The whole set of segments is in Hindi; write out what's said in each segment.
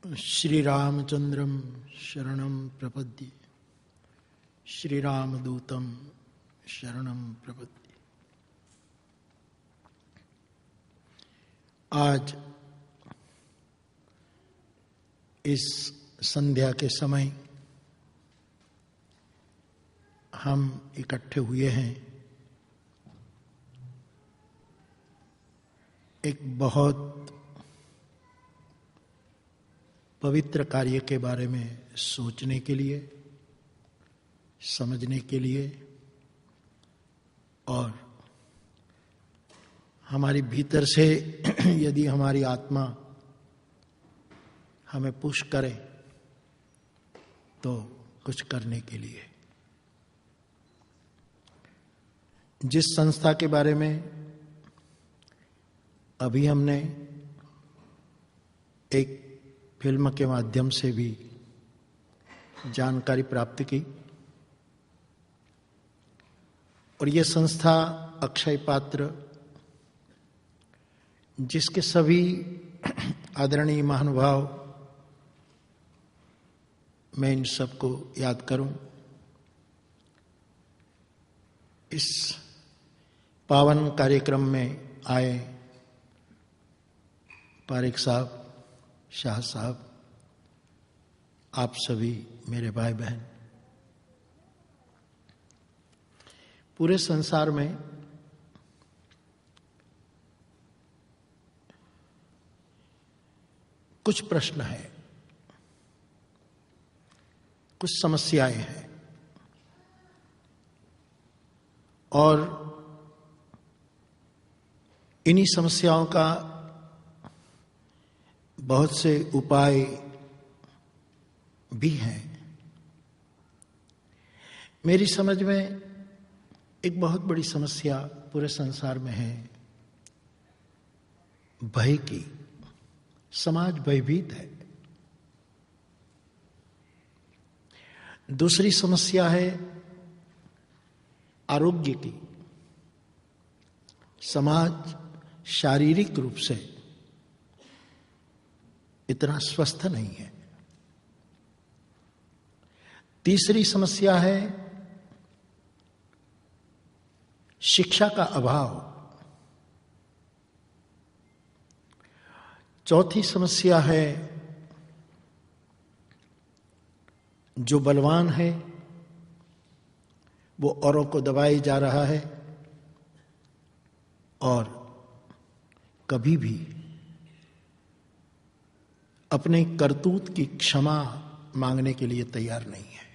श्रीरामचंद्रम शरणं प्रपद्ये, श्रीरामदूतं शरणं प्रपद्ये। आज इस संध्या के समय हम इकट्ठे हुए हैं एक बहुत पवित्र कार्य के बारे में सोचने के लिए, समझने के लिए और हमारी भीतर से यदि हमारी आत्मा हमें पुश करे तो कुछ करने के लिए। जिस संस्था के बारे में अभी हमने एक फिल्म के माध्यम से भी जानकारी प्राप्त की, और ये संस्था अक्षय पात्र, जिसके सभी आदरणीय महानुभाव मैं इन सबको याद करूं, इस पावन कार्यक्रम में आए पारेख साहब, शाह साहब, आप सभी मेरे भाई बहन। पूरे संसार में कुछ प्रश्न हैं, कुछ समस्याएं हैं, और इन्हीं समस्याओं का बहुत से उपाय भी हैं। मेरी समझ में एक बहुत बड़ी समस्या पूरे संसार में है भय की। समाज भयभीत है। दूसरी समस्या है आरोग्य की। समाज शारीरिक रूप से इतना स्वस्थ नहीं है। तीसरी समस्या है शिक्षा का अभाव। चौथी समस्या है जो बलवान है वो औरों को दबाए जा रहा है और कभी भी अपने करतूत की क्षमा मांगने के लिए तैयार नहीं है।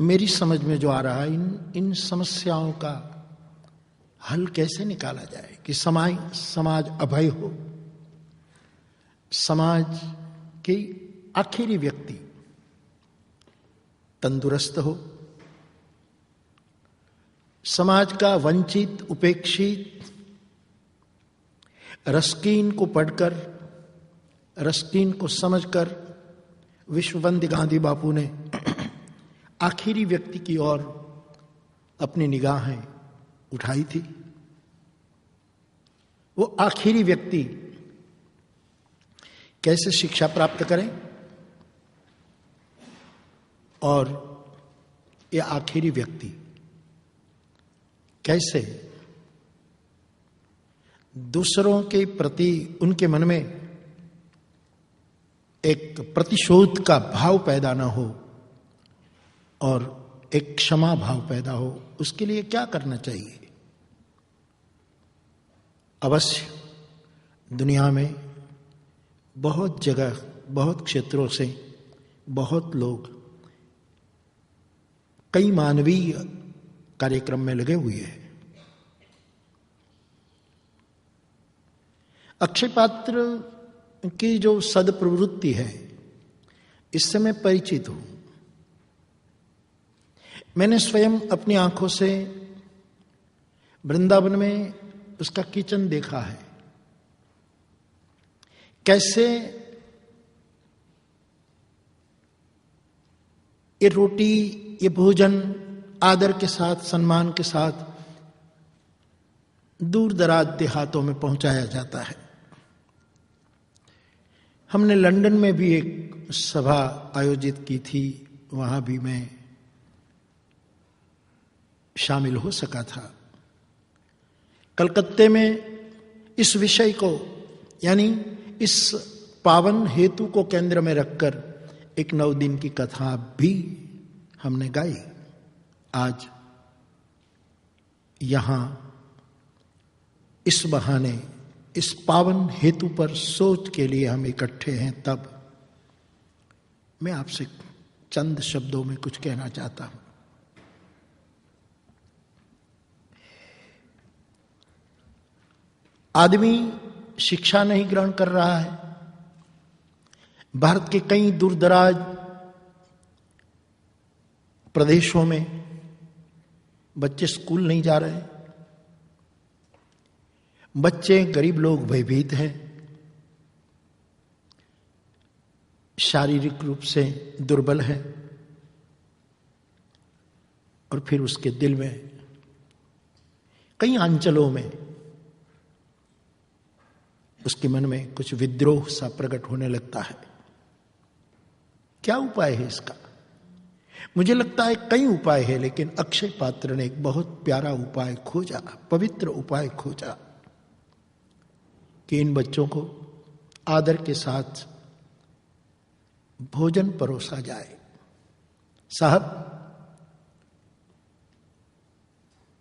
मेरी समझ में जो आ रहा है, इन समस्याओं का हल कैसे निकाला जाए कि समाज अभय हो, समाज की आखिरी व्यक्ति तंदुरुस्त हो, समाज का वंचित, उपेक्षित रस्कीन को पढ़कर, रस्कीन को समझकर विश्ववंद्य गांधी बापू ने आखिरी व्यक्ति की ओर अपनी निगाहें उठाई थी। वो आखिरी व्यक्ति कैसे शिक्षा प्राप्त करें और ये आखिरी व्यक्ति कैसे दूसरों के प्रति उनके मन में एक प्रतिशोध का भाव पैदा न हो और एक क्षमा भाव पैदा हो, उसके लिए क्या करना चाहिए। अवश्य दुनिया में बहुत जगह, बहुत क्षेत्रों से बहुत लोग कई मानवीय कार्यक्रम में लगे हुए हैं। अक्षय पात्र की जो सदप्रवृत्ति है, इससे मैं परिचित हूं। मैंने स्वयं अपनी आंखों से वृंदावन में उसका किचन देखा है। कैसे ये रोटी, ये भोजन आदर के साथ, सम्मान के साथ दूर दराज देहातों में पहुंचाया जाता है। हमने लंदन में भी एक सभा आयोजित की थी, वहां भी मैं शामिल हो सका था। कलकत्ते में इस विषय को, यानी इस पावन हेतु को केंद्र में रखकर एक 9 दिन की कथा भी हमने गाई। आज यहां इस बहाने इस पावन हेतु पर सोच के लिए हम इकट्ठे हैं, तब मैं आपसे चंद शब्दों में कुछ कहना चाहता हूं। आदमी शिक्षा नहीं ग्रहण कर रहा है। भारत के कई दूरदराज प्रदेशों में बच्चे स्कूल नहीं जा रहे। बच्चे, गरीब लोग भयभीत हैं, शारीरिक रूप से दुर्बल है, और फिर उसके दिल में कई अंचलों में उसके मन में कुछ विद्रोह सा प्रकट होने लगता है। क्या उपाय है इसका? मुझे लगता है कई उपाय है, लेकिन अक्षय पात्र ने एक बहुत प्यारा उपाय खोजा, पवित्र उपाय खोजा कि इन बच्चों को आदर के साथ भोजन परोसा जाए। साहब,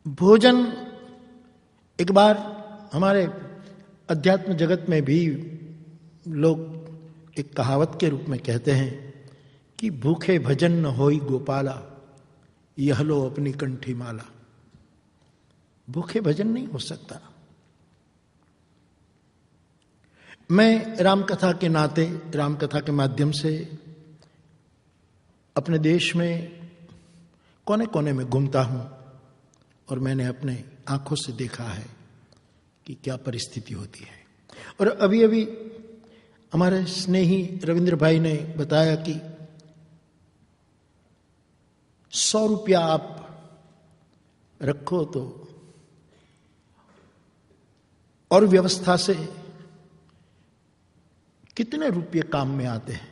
भोजन एक बार हमारे अध्यात्म जगत में भी लोग एक कहावत के रूप में कहते हैं कि भूखे भजन न होई गोपाला, यह लो अपनी कंठी माला। भूखे भजन नहीं हो सकता। मैं रामकथा के नाते, रामकथा के माध्यम से अपने देश में कोने कोने में घूमता हूं, और मैंने अपने आंखों से देखा है कि क्या परिस्थिति होती है। और अभी अभी हमारे स्नेही रविंद्र भाई ने बताया कि 100 रुपया आप रखो तो और व्यवस्था से कितने रुपये काम में आते हैं,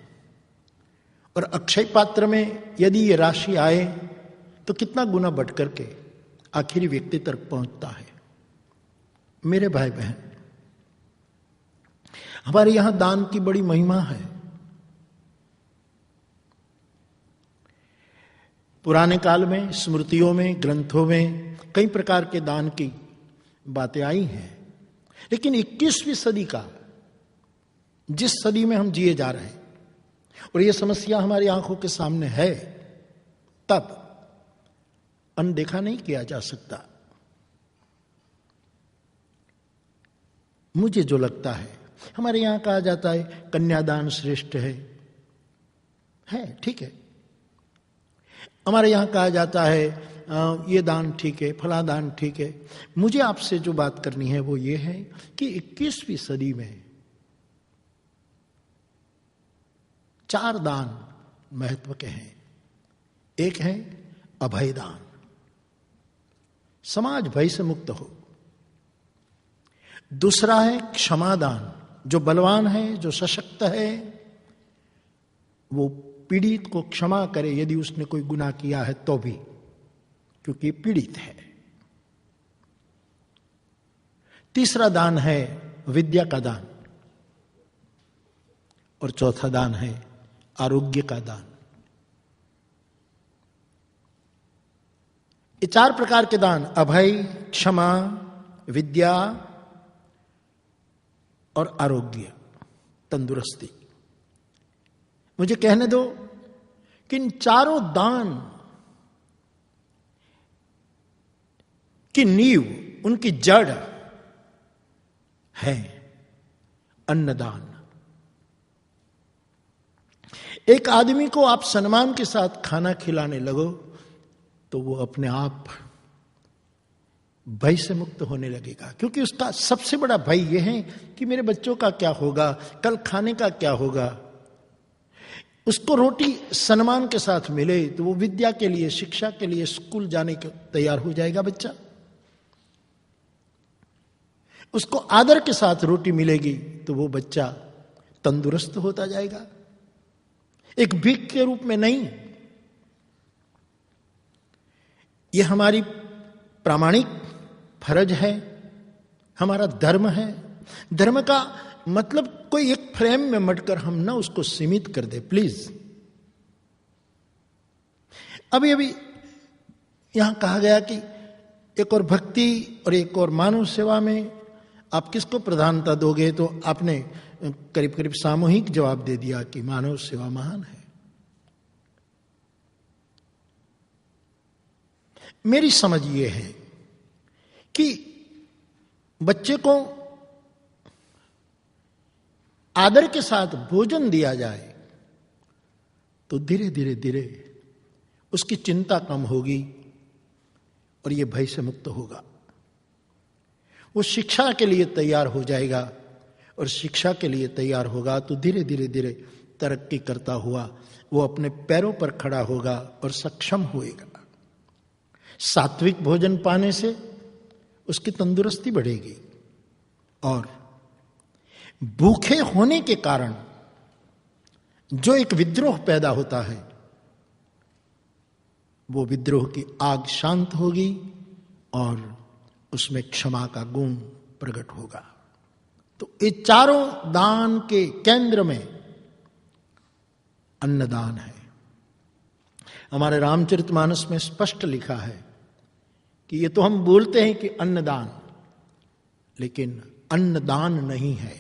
और अक्षय पात्र में यदि ये राशि आए तो कितना गुना बढ़ करके आखिरी व्यक्ति तक पहुंचता है। मेरे भाई बहन, हमारे यहां दान की बड़ी महिमा है। पुराने काल में, स्मृतियों में, ग्रंथों में कई प्रकार के दान की बातें आई हैं, लेकिन 21वीं सदी का, जिस सदी में हम जिए जा रहे हैं, और यह समस्या हमारी आंखों के सामने है, तब अनदेखा नहीं किया जा सकता। मुझे जो लगता है, हमारे यहां कहा जाता है कन्यादान श्रेष्ठ है, ठीक है। हमारे यहां कहा जाता है ये दान ठीक है, फला दान ठीक है। मुझे आपसे जो बात करनी है वो ये है कि 21वीं सदी में 4 दान महत्व के हैं। एक है अभय दान, समाज भय से मुक्त हो। दूसरा है क्षमा दान, जो बलवान है, जो सशक्त है, वो पीड़ित को क्षमा करे यदि उसने कोई गुनाह किया है तो भी, क्योंकि पीड़ित है। तीसरा दान है विद्या का दान, और चौथा दान है आरोग्य का दान। ये 4 प्रकार के दान, अभय, क्षमा, विद्या और आरोग्य, तंदुरुस्ती। मुझे कहने दो कि इन चारों दान की नींव, उनकी जड़ है अन्नदान। एक आदमी को आप सम्मान के साथ खाना खिलाने लगो तो वो अपने आप भय से मुक्त होने लगेगा, क्योंकि उसका सबसे बड़ा भय यह है कि मेरे बच्चों का क्या होगा, कल खाने का क्या होगा। उसको रोटी सम्मान के साथ मिले तो वो विद्या के लिए, शिक्षा के लिए स्कूल जाने के तैयार हो जाएगा बच्चा। उसको आदर के साथ रोटी मिलेगी तो वो बच्चा तंदुरुस्त होता जाएगा, एक भीख के रूप में नहीं। ये हमारी प्रामाणिक फर्ज है, हमारा धर्म है। धर्म का मतलब कोई एक फ्रेम में मटकर हम ना उसको सीमित कर दे, प्लीज। अभी अभी यहां कहा गया कि एक और भक्ति और एक और मानव सेवा में आप किसको प्रधानता दोगे, तो आपने करीब करीब सामूहिक जवाब दे दिया कि मानव सेवा महान है। मेरी समझ ये है कि बच्चे को आदर के साथ भोजन दिया जाए तो धीरे धीरे धीरे उसकी चिंता कम होगी और ये भय से मुक्त होगा। वो शिक्षा के लिए तैयार हो जाएगा और शिक्षा के लिए तैयार होगा तो धीरे धीरे धीरे तरक्की करता हुआ वो अपने पैरों पर खड़ा होगा और सक्षम होएगा। सात्विक भोजन पाने से उसकी तंदुरुस्ती बढ़ेगी और भूखे होने के कारण जो एक विद्रोह पैदा होता है वो विद्रोह की आग शांत होगी और उसमें क्षमा का गुण प्रकट होगा। तो ये चारों दान के केंद्र में अन्नदान है। हमारे रामचरितमानस में स्पष्ट लिखा है कि ये तो हम बोलते हैं कि अन्नदान, लेकिन अन्नदान नहीं है।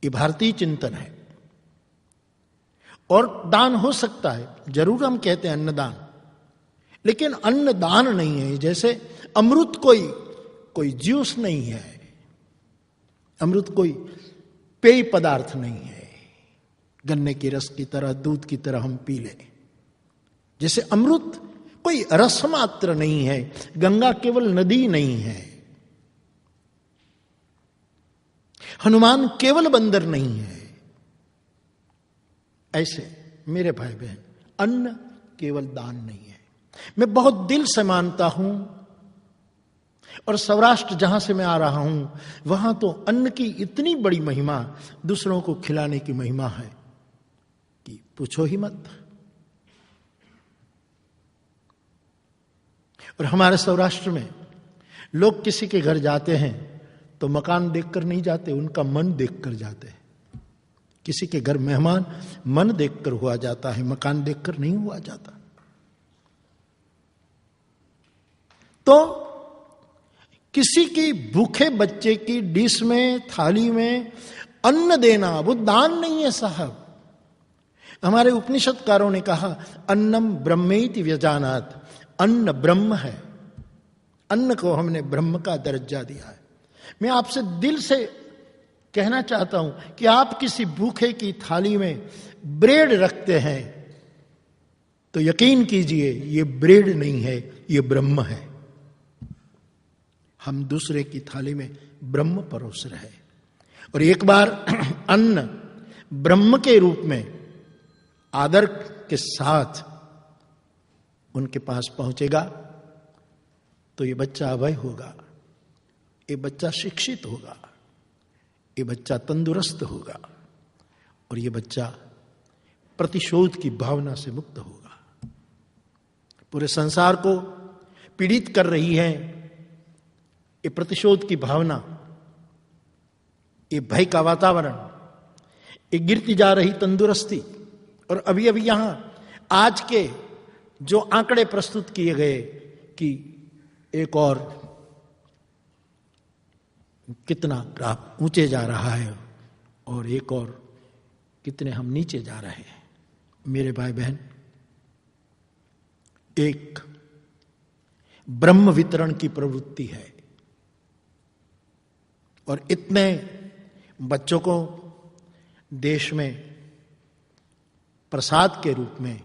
ये भारतीय चिंतन है। और दान हो सकता है, जरूर हम कहते हैं अन्नदान, लेकिन अन्नदान नहीं है। जैसे अमृत कोई जूस नहीं है, अमृत कोई पेय पदार्थ नहीं है, गन्ने के रस की तरह, दूध की तरह हम पी लें। जैसे अमृत कोई रस मात्र नहीं है, गंगा केवल नदी नहीं है, हनुमान केवल बंदर नहीं है। ऐसे मेरे भाई बहन, अन्न केवल दान नहीं है। मैं बहुत दिल से मानता हूं, और सौराष्ट्र जहां से मैं आ रहा हूं वहां तो अन्न की इतनी बड़ी महिमा, दूसरों को खिलाने की महिमा है कि पूछो ही मत। और हमारे सौराष्ट्र में लोग किसी के घर जाते हैं तो मकान देखकर नहीं जाते, उनका मन देखकर जाते हैं। किसी के घर मेहमान मन देखकर हुआ जाता है, मकान देखकर नहीं हुआ जाता। तो किसी की भूखे बच्चे की डिश में, थाली में अन्न देना वो दान नहीं है साहब। हमारे उपनिषदकारों ने कहा अन्नम ब्रह्मेति व्यजानात, अन्न ब्रह्म है। अन्न को हमने ब्रह्म का दर्जा दिया है। मैं आपसे दिल से कहना चाहता हूं कि आप किसी भूखे की थाली में ब्रेड रखते हैं तो यकीन कीजिए ये ब्रेड नहीं है, ये ब्रह्म है। हम दूसरे की थाली में ब्रह्म परोस रहे। और एक बार अन्न ब्रह्म के रूप में आदर के साथ उनके पास पहुंचेगा तो ये बच्चा अभय होगा, ये बच्चा शिक्षित होगा, ये बच्चा तंदुरुस्त होगा और ये बच्चा प्रतिशोध की भावना से मुक्त होगा। पूरे संसार को पीड़ित कर रही है ये प्रतिशोध की भावना, ये भय का वातावरण, ये गिरती जा रही तंदुरुस्ती। और अभी अभी यहां आज के जो आंकड़े प्रस्तुत किए गए कि एक और कितना ग्राफ ऊंचे जा रहा है और एक और कितने हम नीचे जा रहे हैं। मेरे भाई बहन, एक ब्रह्म वितरण की प्रवृत्ति है और इतने बच्चों को देश में प्रसाद के रूप में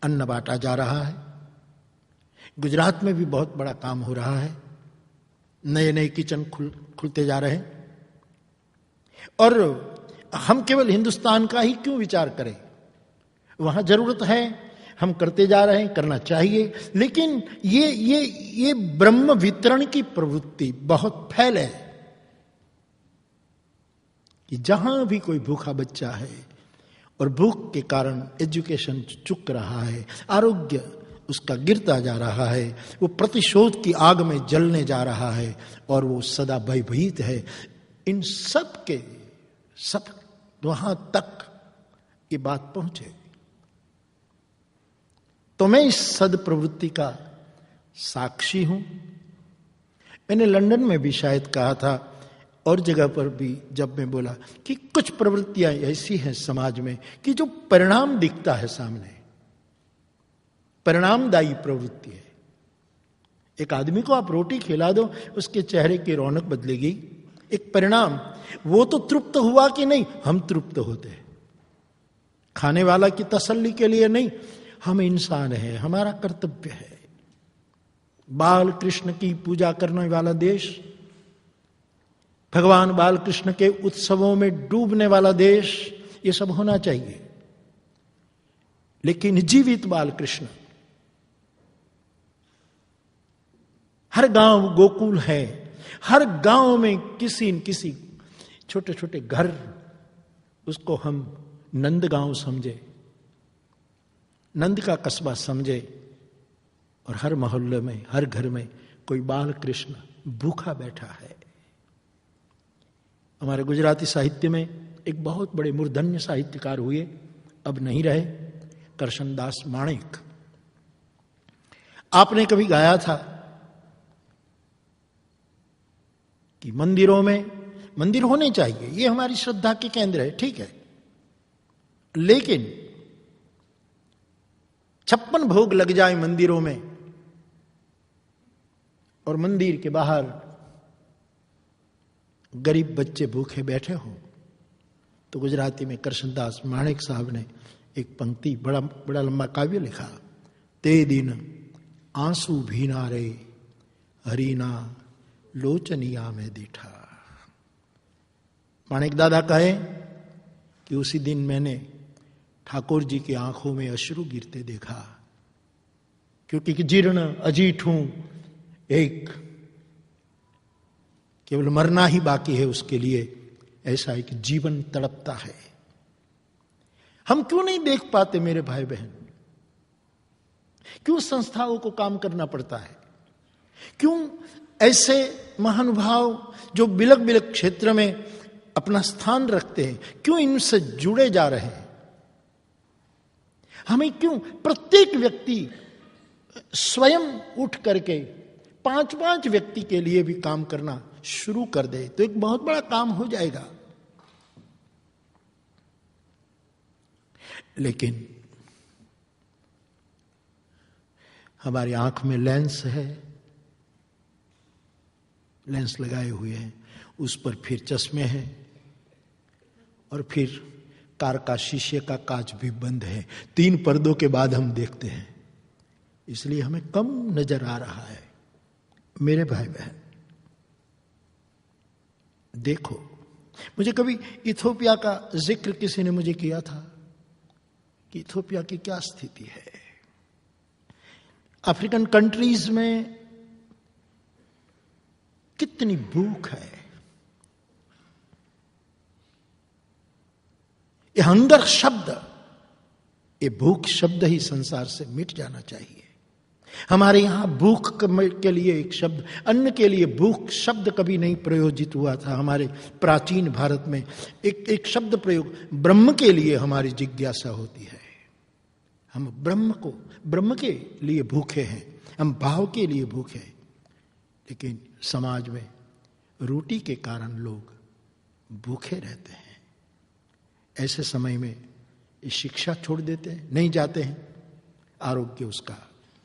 अन्न बांटा जा रहा है। गुजरात में भी बहुत बड़ा काम हो रहा है, नए नए किचन खुलते जा रहे हैं। और हम केवल हिंदुस्तान का ही क्यों विचार करें, वहां जरूरत है हम करते जा रहे हैं, करना चाहिए, लेकिन ये ब्रह्म वितरण की प्रवृत्ति बहुत फैले कि जहां भी कोई भूखा बच्चा है और भूख के कारण एजुकेशन चुक रहा है, आरोग्य उसका गिरता जा रहा है, वो प्रतिशोध की आग में जलने जा रहा है और वो सदा भयभीत है, इन सब के सब वहां तक ये बात पहुंचे। तो मैं इस सद्प्रवृत्ति का साक्षी हूं। मैंने लंदन में भी शायद कहा था और जगह पर भी जब मैं बोला कि कुछ प्रवृत्तियां ऐसी हैं समाज में कि जो परिणाम दिखता है सामने, परिणामदायी प्रवृत्ति है। एक आदमी को आप रोटी खिला दो, उसके चेहरे की रौनक बदलेगी, एक परिणाम। वो तो तृप्त हुआ कि नहीं, हम तृप्त होते हैं। खाने वाला की तसल्ली के लिए नहीं, हम इंसान हैं, हमारा कर्तव्य है। बाल कृष्ण की पूजा करने वाला देश, भगवान बाल कृष्ण के उत्सवों में डूबने वाला देश, ये सब होना चाहिए। लेकिन जीवित बाल कृष्ण, हर गांव गोकुल है, हर गांव में किसी न किसी छोटे छोटे घर, उसको हम नंद गांव समझे, नंद का कस्बा समझे, और हर मोहल्ले में, हर घर में कोई बाल कृष्ण भूखा बैठा है। हमारे गुजराती साहित्य में एक बहुत बड़े मूर्धन्य साहित्यकार हुए, अब नहीं रहे, करशनदास माणिक। आपने कभी गाया था कि मंदिरों में, मंदिर होने चाहिए, ये हमारी श्रद्धा के केंद्र है, ठीक है, लेकिन 56 भोग लग जाए मंदिरों में और मंदिर के बाहर गरीब बच्चे भूखे बैठे हों, तो गुजराती में करशनदास माणिक साहब ने एक पंक्ति, बड़ा लंबा काव्य लिखा, ते दिन आंसू भीना रे हरीना लोचनिया में दीठा। माणिक दादा कहे कि उसी दिन मैंने ठाकुर जी की आंखों में अश्रु गिरते देखा, क्योंकि जीर्ण अजीठ हूं, एक केवल मरना ही बाकी है उसके लिए, ऐसा है कि जीवन तड़पता है। हम क्यों नहीं देख पाते मेरे भाई बहन? क्यों संस्थाओं को काम करना पड़ता है? क्यों ऐसे महानुभाव जो बिलक बिलक क्षेत्र में अपना स्थान रखते हैं, क्यों इनसे जुड़े जा रहे हैं? हमें क्यों प्रत्येक व्यक्ति स्वयं उठ करके 5-5 व्यक्ति के लिए भी काम करना शुरू कर दे, तो एक बहुत बड़ा काम हो जाएगा। लेकिन हमारी आंख में लेंस है, लेंस लगाए हुए हैं, उस पर फिर चश्मे हैं, और फिर कार का शीशे का कांच भी बंद है। 3 पर्दों के बाद हम देखते हैं, इसलिए हमें कम नजर आ रहा है। मेरे भाई बहन देखो, मुझे कभी इथोपिया का जिक्र किसी ने मुझे किया था कि इथोपिया की क्या स्थिति है। अफ्रीकन कंट्रीज में कितनी भूख है। ये हंगर शब्द, ये भूख शब्द ही संसार से मिट जाना चाहिए। हमारे यहां भूख के लिए एक शब्द, अन्न के लिए भूख शब्द कभी नहीं प्रयोजित हुआ था। हमारे प्राचीन भारत में एक शब्द प्रयोग ब्रह्म के लिए हमारी जिज्ञासा होती है। हम ब्रह्म के लिए भूखे हैं, हम भाव के लिए भूखे हैं। लेकिन समाज में रोटी के कारण लोग भूखे रहते हैं। ऐसे समय में ये शिक्षा छोड़ देते हैं, नहीं जाते हैं, आरोग्य उसका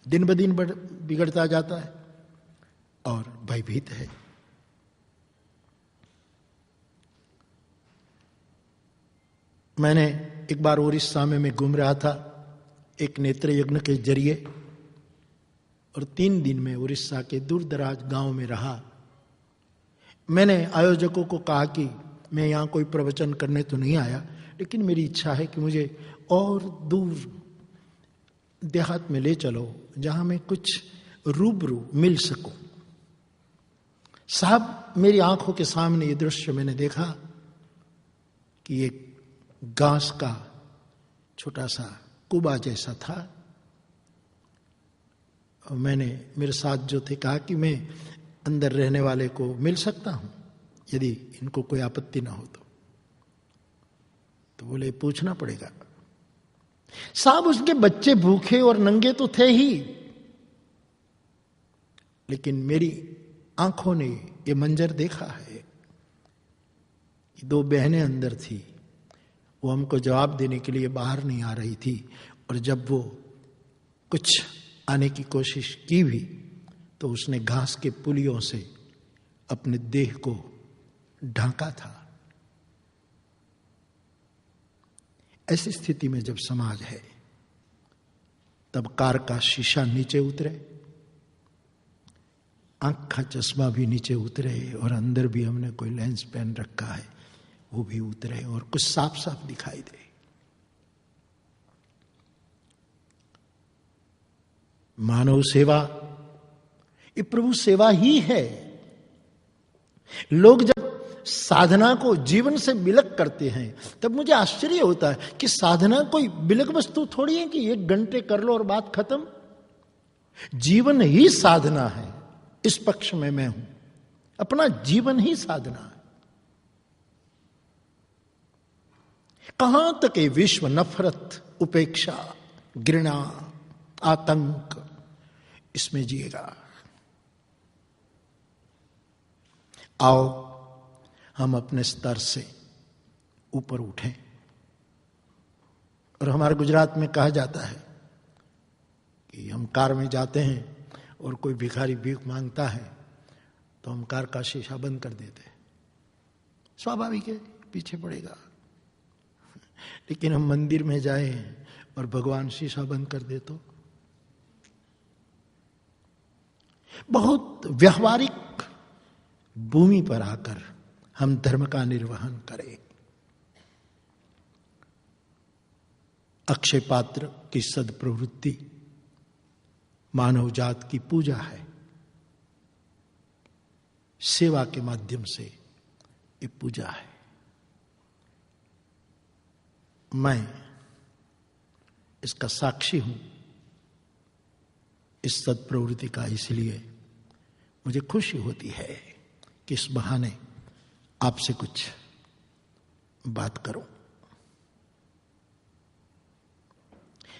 दिन ब दिन बिगड़ता जाता है और भयभीत है। मैंने एक बार उड़ीसा में मैं घूम रहा था एक नेत्र यज्ञ के जरिए, और 3 दिन में उड़ीसा के दूर दराज गांव में रहा। मैंने आयोजकों को कहा कि मैं यहां कोई प्रवचन करने तो नहीं आया, लेकिन मेरी इच्छा है कि मुझे और दूर देहात में ले चलो जहां मैं कुछ रूबरू मिल सकूं। साहब, मेरी आंखों के सामने ये दृश्य मैंने देखा कि एक घास का छोटा सा कुबा जैसा था। और मैंने मेरे साथ जो थे कहा कि मैं अंदर रहने वाले को मिल सकता हूं यदि इनको कोई आपत्ति ना हो तो बोले पूछना पड़ेगा। साहब, उसके बच्चे भूखे और नंगे तो थे ही, लेकिन मेरी आंखों ने ये मंजर देखा है कि दो बहनें अंदर थी, वो हमको जवाब देने के लिए बाहर नहीं आ रही थी, और जब वो कुछ आने की कोशिश की भी तो उसने घास के पुलियों से अपने देह को ढांका था। ऐसी स्थिति में जब समाज है तब कार का शीशा नीचे उतरे, आंख का चश्मा भी नीचे उतरे, और अंदर भी हमने कोई लेंस पहन रखा है वो भी उतरे और कुछ साफ साफ दिखाई दे। मानव सेवा ये प्रभु सेवा ही है। लोग जब साधना को जीवन से विलग करते हैं तब मुझे आश्चर्य होता है कि साधना कोई विलग वस्तु थोड़ी है कि 1 घंटे कर लो और बात खत्म। जीवन ही साधना है। इस पक्ष में मैं हूं, अपना जीवन ही साधना है। कहां तक ये विश्व नफरत, उपेक्षा, घृणा, आतंक इसमें जिएगा। आओ हम अपने स्तर से ऊपर उठें। और हमारे गुजरात में कहा जाता है कि हम कार में जाते हैं और कोई भिखारी भीख मांगता है तो हम कार का शीशा बंद कर देते हैं, स्वाभाविक है पीछे पड़ेगा। लेकिन हम मंदिर में जाएं और भगवान शीशा बंद कर दे तो बहुत व्यवहारिक भूमि पर आकर हम धर्म का निर्वहन करें। अक्षय पात्र की सद्प्रवृत्ति मानव जात की पूजा है। सेवा के माध्यम से ये पूजा है। मैं इसका साक्षी हूं इस सद्प्रवृत्ति का, इसलिए मुझे खुशी होती है कि इस बहाने आपसे कुछ बात करूं।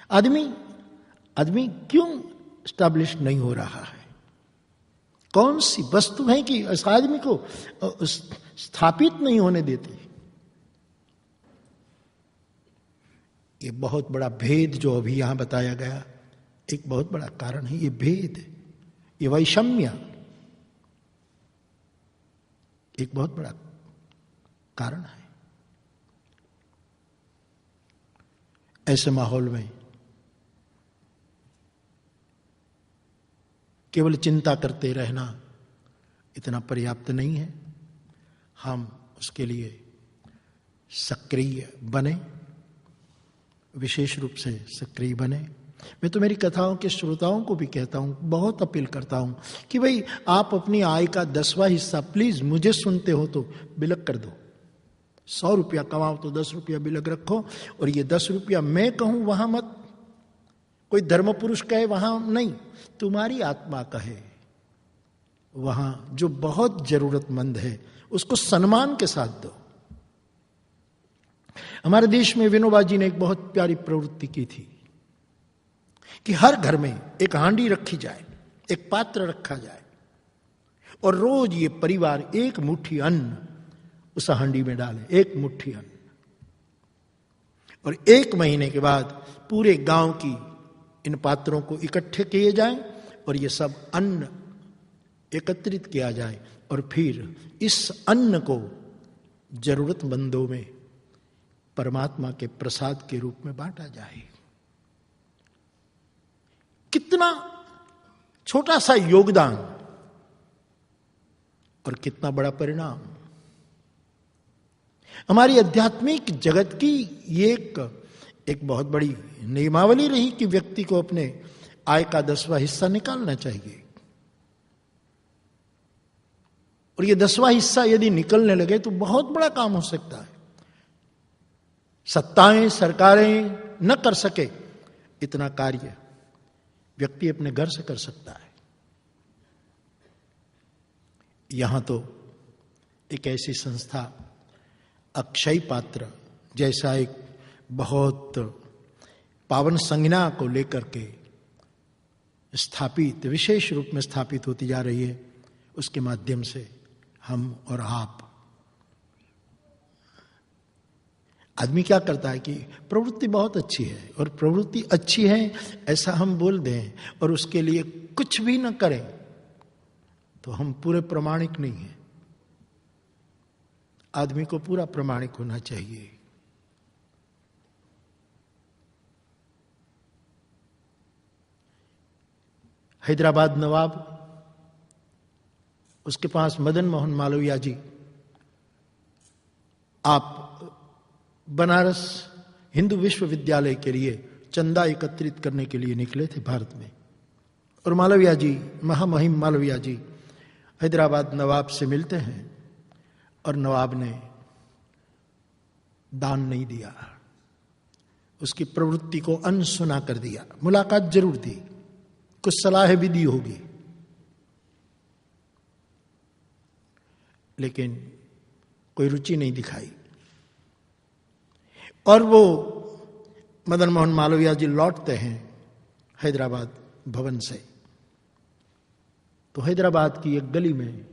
आदमी क्यों स्टैब्लिश नहीं हो रहा है? कौन सी वस्तु है कि इस आदमी को स्थापित नहीं होने देती? ये बहुत बड़ा भेद जो अभी यहां बताया गया, एक बहुत बड़ा कारण है ये भेद, ये वैषम्य एक बहुत बड़ा कारण है। ऐसे माहौल में केवल चिंता करते रहना इतना पर्याप्त नहीं है। हम उसके लिए सक्रिय बने, विशेष रूप से सक्रिय बने। मैं तो मेरी कथाओं के श्रोताओं को भी कहता हूं, बहुत अपील करता हूं कि भाई आप अपनी आय का 10वां हिस्सा प्लीज मुझे सुनते हो तो बिलक कर दो। 100 रुपया कमाओ तो 10 रुपया बिलक रखो, और ये 10 रुपया मैं कहूं वहां मत, कोई धर्म पुरुष कहे वहां नहीं, तुम्हारी आत्मा कहे वहां जो बहुत जरूरतमंद है उसको सम्मान के साथ दो। हमारे देश में विनोबा जी ने एक बहुत प्यारी प्रवृत्ति की थी कि हर घर में एक हांडी रखी जाए, एक पात्र रखा जाए, और रोज ये परिवार एक मुट्ठी अन्न उस हांडी में डाले, एक मुट्ठी अन्न। और 1 महीने के बाद पूरे गांव की इन पात्रों को इकट्ठे किए जाएं और ये सब अन्न एकत्रित किया जाए, और फिर इस अन्न को जरूरतमंदों में परमात्मा के प्रसाद के रूप में बांटा जाए। कितना छोटा सा योगदान और कितना बड़ा परिणाम। हमारी आध्यात्मिक जगत की ये एक बहुत बड़ी नियमावली रही कि व्यक्ति को अपने आय का 10वां हिस्सा निकालना चाहिए। और ये 10वां हिस्सा यदि निकलने लगे तो बहुत बड़ा काम हो सकता है। सत्ताएं, सरकारें न कर सके इतना कार्य व्यक्ति अपने घर से कर सकता है। यहां तो एक ऐसी संस्था अक्षय पात्र जैसा एक बहुत पावन संज्ञा को लेकर के स्थापित, विशेष रूप में स्थापित होती जा रही है। उसके माध्यम से हम और आप, आदमी क्या करता है कि प्रवृत्ति बहुत अच्छी है और प्रवृत्ति अच्छी है ऐसा हम बोल दें और उसके लिए कुछ भी न करें तो हम पूरे प्रमाणिक नहीं हैं। आदमी को पूरा प्रमाणिक होना चाहिए। हैदराबाद नवाब, उसके पास मदन मोहन मालवीय जी, आप बनारस हिंदू विश्वविद्यालय के लिए चंदा एकत्रित करने के लिए निकले थे भारत में। और मालवीय जी, महामहिम मालवीय जी हैदराबाद नवाब से मिलते हैं और नवाब ने दान नहीं दिया, उसकी प्रवृत्ति को अनसुना कर दिया। मुलाकात जरूर दी, कुछ सलाह भी दी होगी, लेकिन कोई रुचि नहीं दिखाई। और वो मदन मोहन मालवीय जी लौटते हैं हैदराबाद भवन से, तो हैदराबाद की एक गली में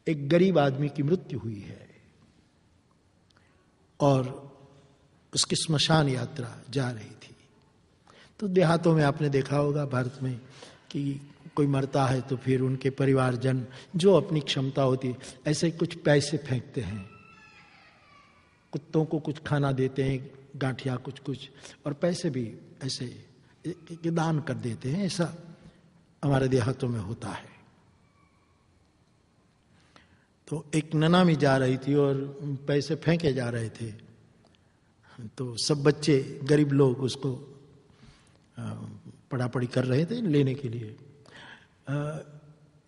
एक गरीब आदमी की मृत्यु हुई है और उसकी स्मशान यात्रा जा रही थी। तो देहातों में आपने देखा होगा भारत में कि कोई मरता है तो फिर उनके परिवारजन जो अपनी क्षमता होती है ऐसे कुछ पैसे फेंकते हैं, कुत्तों को कुछ खाना देते हैं, गांठिया कुछ, और पैसे भी ऐसे दान कर देते हैं। ऐसा हमारे देहातों में होता है। तो एक ननामी जा रही थी और पैसे फेंके जा रहे थे, तो सब बच्चे, गरीब लोग उसको पढ़ापढ़ी कर रहे थे लेने के लिए।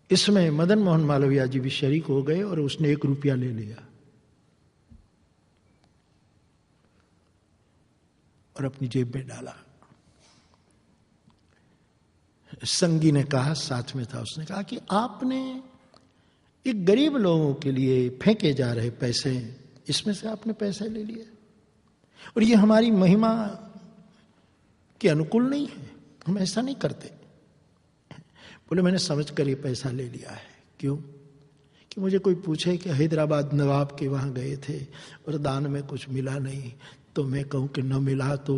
इसमें मदन मोहन मालवीय जी भी शरीक हो गए और उसने 1 रुपया ले लिया और अपनी जेब में डाला। संगी ने कहा, साथ में था, उसने कहा कि आपने ये गरीब लोगों के लिए फेंके जा रहे पैसे, इसमें से आपने पैसे ले लिए और ये हमारी महिमा के अनुकूल नहीं है, हम ऐसा नहीं करते। बोले मैंने समझ कर ये पैसा ले लिया है। क्यों? कि मुझे कोई पूछे कि हैदराबाद नवाब के वहां गए थे और दान में कुछ मिला नहीं, तो मैं कहूं कि न मिला तो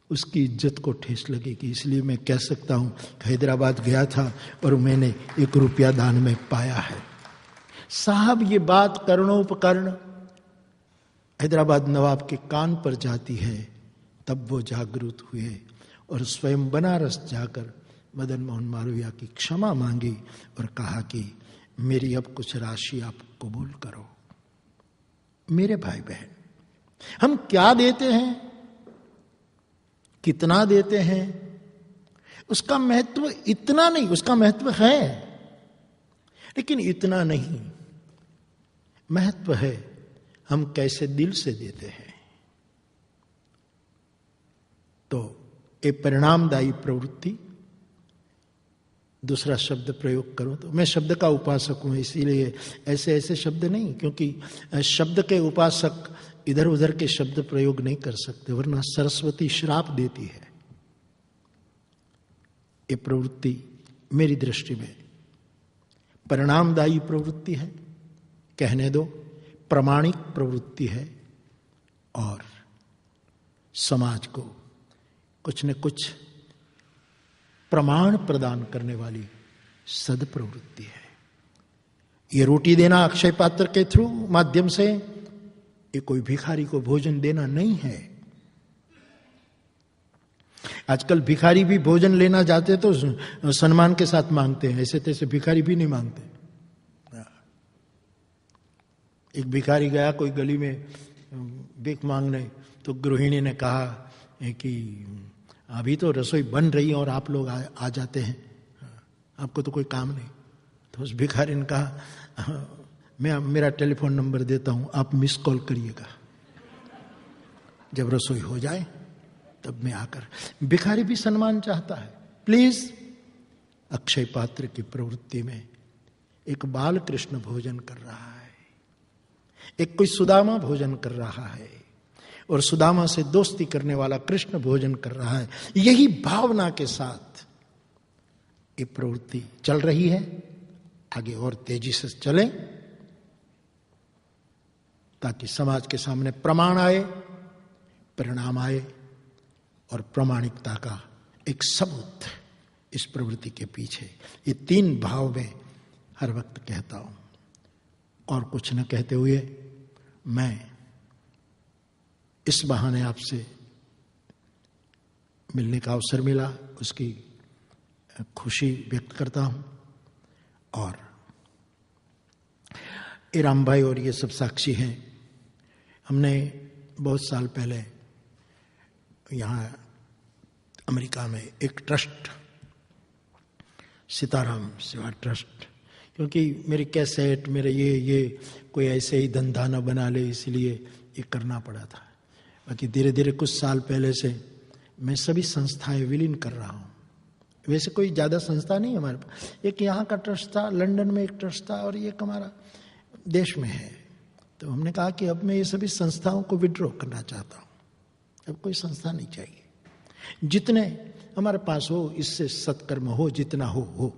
उसकी इज्जत को ठेस लगेगी, इसलिए मैं कह सकता हूं हैदराबाद गया था और मैंने 1 रुपया दान में पाया है। साहब ये बात कर्णोपकर्ण हैदराबाद नवाब के कान पर जाती है, तब वो जागरूक हुए और स्वयं बनारस जाकर मदन मोहन मालवीय की क्षमा मांगी और कहा कि मेरी अब कुछ राशि आप कबूल करो। मेरे भाई बहन, हम क्या देते हैं, कितना देते हैं, उसका महत्व इतना नहीं, उसका महत्व है लेकिन इतना नहीं। महत्व है हम कैसे दिल से देते हैं। तो एक परिणामदायी प्रवृत्ति, दूसरा शब्द प्रयोग करूं तो मैं शब्द का उपासक हूं, इसीलिए ऐसे ऐसे शब्द नहीं, क्योंकि शब्द के उपासक इधर उधर के शब्द प्रयोग नहीं कर सकते, वरना सरस्वती श्राप देती है। ये प्रवृत्ति मेरी दृष्टि में परिणामदायी प्रवृत्ति है, कहने दो प्रामाणिक प्रवृत्ति है और समाज को कुछ न कुछ प्रमाण प्रदान करने वाली सदप्रवृत्ति है। ये रोटी देना अक्षय पात्र के थ्रू माध्यम से, ये कोई भिखारी को भोजन देना नहीं है। आजकल भिखारी भी भोजन लेना जाते तो सम्मान के साथ मांगते हैं, ऐसे तैसे भिखारी भी नहीं मांगते। एक भिखारी गया कोई गली में भीख मांगने, तो गृहिणी ने कहा कि अभी तो रसोई बन रही है और आप लोग आ जाते हैं, आपको तो कोई काम नहीं। तो उस भिखारी ने कहा मैं मेरा टेलीफोन नंबर देता हूं, आप मिस कॉल करिएगा, जब रसोई हो जाए तब मैं आकर। भिखारी भी सम्मान चाहता है। प्लीज, अक्षय पात्र की प्रवृत्ति में एक बाल कृष्ण भोजन कर रहा है, एक कोई सुदामा भोजन कर रहा है, और सुदामा से दोस्ती करने वाला कृष्ण भोजन कर रहा है। यही भावना के साथ ये प्रवृत्ति चल रही है। आगे और तेजी से चले ताकि समाज के सामने प्रमाण आए, परिणाम आए और प्रामाणिकता का एक सबूत इस प्रवृत्ति के पीछे। ये 3 भाव में हर वक्त कहता हूं। और कुछ न कहते हुए मैं इस बहाने आपसे मिलने का अवसर मिला, उसकी खुशी व्यक्त करता हूं। और ये राम भाई और ये सब साक्षी हैं। हमने बहुत साल पहले यहाँ अमेरिका में एक ट्रस्ट, सीताराम सेवा ट्रस्ट, क्योंकि मेरी कैसेट, मेरे ये कोई ऐसे ही धंधा न बना ले, इसलिए ये करना पड़ा था। बाकी धीरे धीरे कुछ साल पहले से मैं सभी संस्थाएं विलीन कर रहा हूँ। वैसे कोई ज़्यादा संस्था नहीं हमारे पास, एक यहाँ का ट्रस्ट था, लंदन में एक ट्रस्ट था, और एक हमारा देश में है। तो हमने कहा कि अब मैं ये सभी संस्थाओं को विड्रॉ करना चाहता हूँ, अब कोई संस्था नहीं चाहिए। जितने हमारे पास हो, इससे सत्कर्म हो, जितना हो।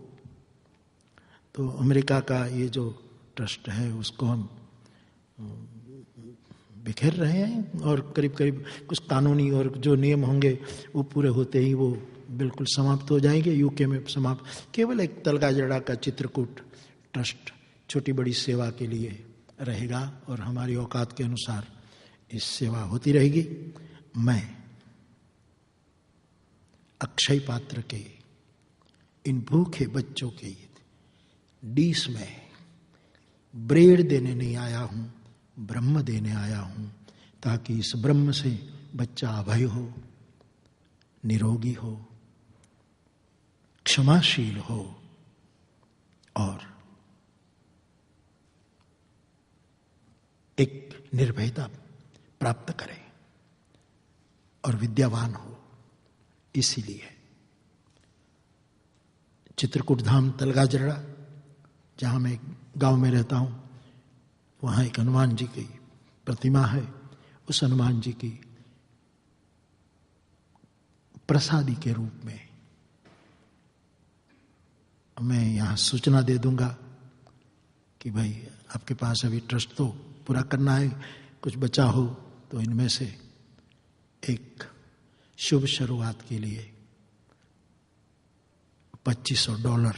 तो अमेरिका का ये जो ट्रस्ट है उसको हम बिखेर रहे हैं, और करीब करीब कुछ कानूनी और जो नियम होंगे वो पूरे होते ही वो बिल्कुल समाप्त हो जाएंगे। यूके में समाप्त, केवल एक तलगाजड़ा का चित्रकूट ट्रस्ट छोटी बड़ी सेवा के लिए रहेगा, और हमारी औकात के अनुसार इस सेवा होती रहेगी। मैं अक्षय पात्र के इन भूखे बच्चों के डिश में ब्रेड देने नहीं आया हूं, ब्रह्म देने आया हूं, ताकि इस ब्रह्म से बच्चा अभय हो, निरोगी हो, क्षमाशील हो और एक निर्भयता प्राप्त करे और विद्यावान हो। इसीलिए चित्रकूट धाम तलगाजड़ा, जहां मैं गांव में रहता हूं, वहां एक हनुमान जी की प्रतिमा है। उस हनुमान जी की प्रसादी के रूप में मैं यहां सूचना दे दूंगा कि भाई आपके पास अभी ट्रस्ट तो पूरा करना है, कुछ बचा हो तो इनमें से एक शुभ शुरुआत के लिए $2500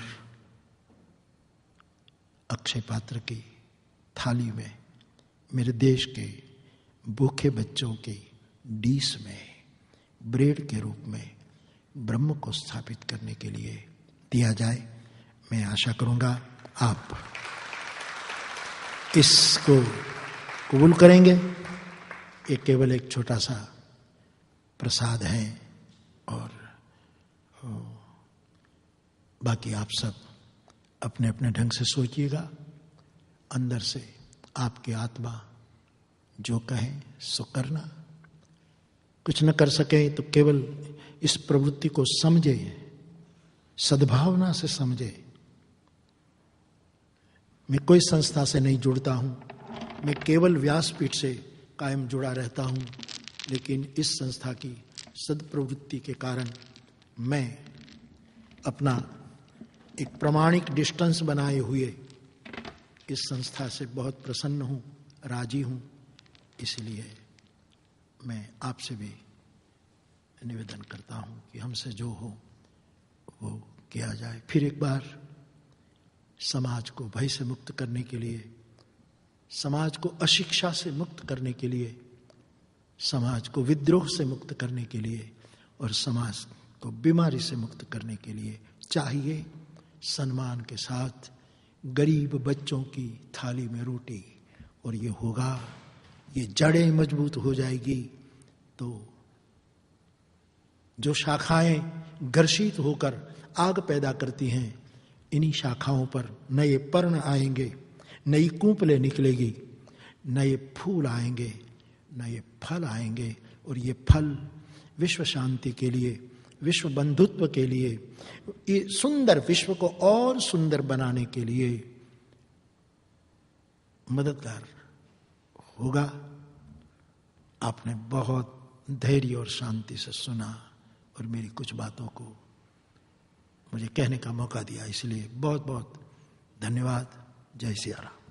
अक्षय पात्र की थाली में मेरे देश के भूखे बच्चों की डिश में ब्रेड के रूप में ब्रह्म को स्थापित करने के लिए दिया जाए। मैं आशा करूंगा आप इसको कबूल करेंगे। ये केवल एक छोटा सा प्रसाद है, और बाकी आप सब अपने अपने ढंग से सोचिएगा। अंदर से आपकी आत्मा जो कहे सो करना। कुछ न कर सके तो केवल इस प्रवृत्ति को समझे, सद्भावना से समझे। मैं कोई संस्था से नहीं जुड़ता हूं, मैं केवल व्यासपीठ से कायम जुड़ा रहता हूं, लेकिन इस संस्था की सद्प्रवृत्ति के कारण मैं अपना एक प्रामाणिक डिस्टेंस बनाए हुए इस संस्था से बहुत प्रसन्न हूं, राजी हूं। इसलिए मैं आपसे भी निवेदन करता हूं कि हमसे जो हो वो किया जाए। फिर एक बार समाज को भय से मुक्त करने के लिए, समाज को अशिक्षा से मुक्त करने के लिए, समाज को विद्रोह से मुक्त करने के लिए और समाज को बीमारी से मुक्त करने के लिए चाहिए सम्मान के साथ गरीब बच्चों की थाली में रोटी। और ये होगा, ये जड़ें मजबूत हो जाएगी तो जो शाखाएं घर्षित होकर आग पैदा करती हैं, इन्हीं शाखाओं पर नए पर्ण आएंगे, नई कूंपलें निकलेगी, नए फूल आएंगे, नए फल आएंगे। और ये फल विश्व शांति के लिए, विश्व बंधुत्व के लिए, ये सुंदर विश्व को और सुंदर बनाने के लिए मददगार होगा। आपने बहुत धैर्य और शांति से सुना और मेरी कुछ बातों को मुझे कहने का मौका दिया, इसलिए बहुत बहुत धन्यवाद। जय सिया राम।